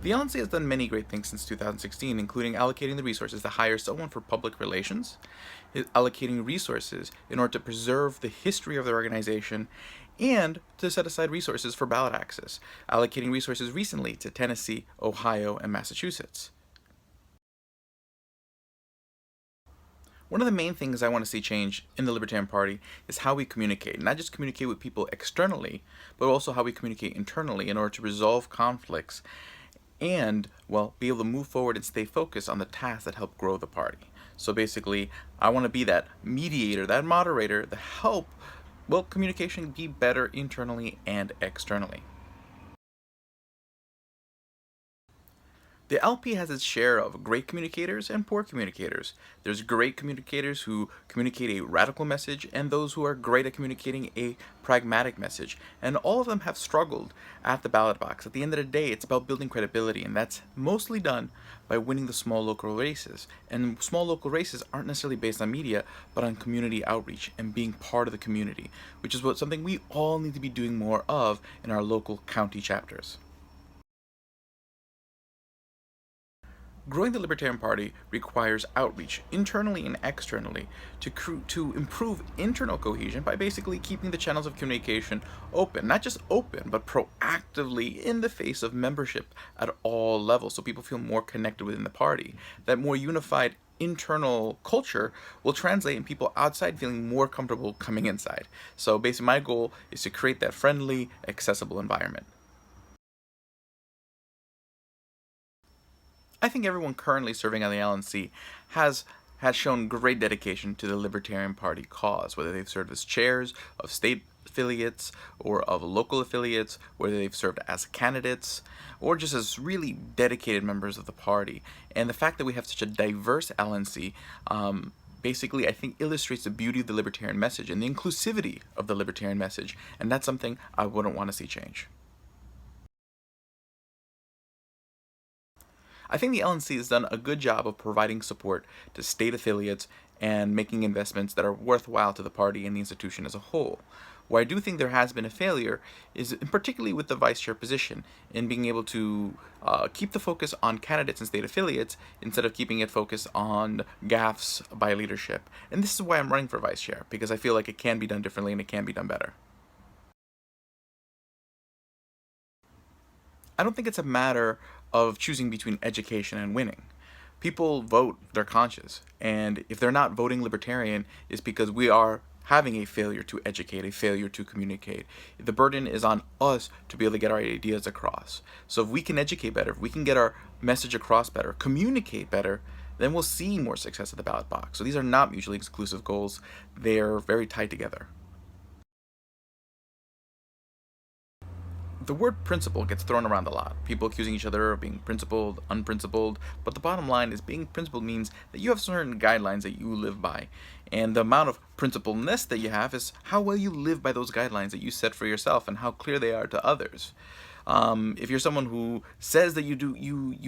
The LNC has done many great things since 2016, including allocating the resources to hire someone for public relations, allocating resources in order to preserve the history of the organization, and to set aside resources for ballot access, allocating resources recently to Tennessee, Ohio, and Massachusetts. One of the main things I want to see change in the Libertarian Party is how we communicate. Not just communicate with people externally, but also how we communicate internally in order to resolve conflicts and, well, be able to move forward and stay focused on the tasks that help grow the party. So basically, I want to be that mediator, that moderator, to help, well, communication be better internally and externally. The LP has its share of great communicators and poor communicators. There's great communicators who communicate a radical message and those who are great at communicating a pragmatic message. And all of them have struggled at the ballot box. At the end of the day, it's about building credibility, and that's mostly done by winning the small local races. And small local races aren't necessarily based on media, but on community outreach and being part of the community, which is something we all need to be doing more of in our local county chapters. Growing the Libertarian Party requires outreach, internally and externally, to improve internal cohesion by basically keeping the channels of communication open. Not just open, but proactively in the face of membership at all levels, so people feel more connected within the party. That more unified internal culture will translate in people outside feeling more comfortable coming inside. So basically my goal is to create that friendly, accessible environment. I think everyone currently serving on the LNC has shown great dedication to the Libertarian Party cause, whether they've served as chairs of state affiliates or of local affiliates, whether they've served as candidates, or just as really dedicated members of the party. And the fact that we have such a diverse LNC basically, I think, illustrates the beauty of the Libertarian message and the inclusivity of the Libertarian message, and that's something I wouldn't want to see change. I think the LNC has done a good job of providing support to state affiliates and making investments that are worthwhile to the party and the institution as a whole. Where I do think there has been a failure is particularly with the vice chair position in being able to keep the focus on candidates and state affiliates instead of keeping it focused on gaffes by leadership. And this is why I'm running for vice chair, because I feel like it can be done differently and it can be done better. I don't think it's a matter of choosing between education and winning. People vote their conscience, and if they're not voting libertarian, it's because we are having a failure to educate, a failure to communicate. The burden is on us to be able to get our ideas across. So if we can educate better, if we can get our message across better, communicate better, then we'll see more success at the ballot box. So these are not mutually exclusive goals. They're very tied together. The word principle gets thrown around a lot. People accusing each other of being principled, unprincipled, but the bottom line is being principled means that you have certain guidelines that you live by. And the amount of principledness that you have is how well you live by those guidelines that you set for yourself and how clear they are to others. If you're someone who says that you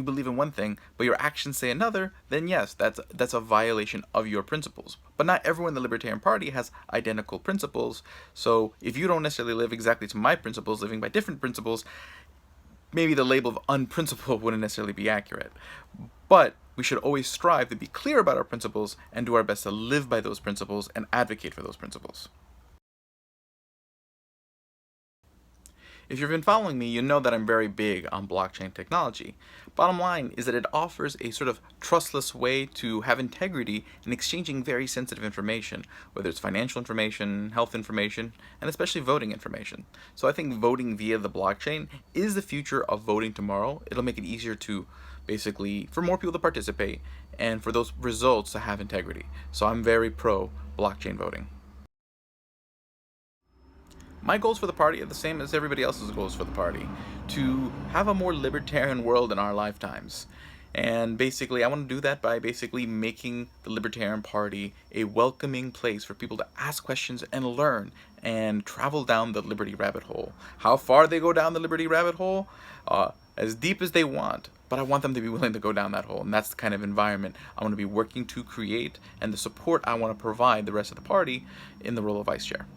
believe in one thing, but your actions say another, then yes, that's a violation of your principles. But not everyone in the Libertarian Party has identical principles. So if you don't necessarily live exactly to my principles, living by different principles, maybe the label of unprincipled wouldn't necessarily be accurate. But we should always strive to be clear about our principles and do our best to live by those principles and advocate for those principles. If you've been following me, you know that I'm very big on blockchain technology. Bottom line is that it offers a sort of trustless way to have integrity in exchanging very sensitive information, whether it's financial information, health information, and especially voting information. So I think voting via the blockchain is the future of voting tomorrow. It'll make it easier to basically, for more people to participate and for those results to have integrity. So I'm very pro blockchain voting. My goals for the party are the same as everybody else's goals for the party, to have a more libertarian world in our lifetimes. And basically, I want to do that by basically making the Libertarian Party a welcoming place for people to ask questions and learn and travel down the liberty rabbit hole. How far they go down the liberty rabbit hole? As deep as they want, but I want them to be willing to go down that hole, and that's the kind of environment I want to be working to create and the support I want to provide the rest of the party in the role of vice chair.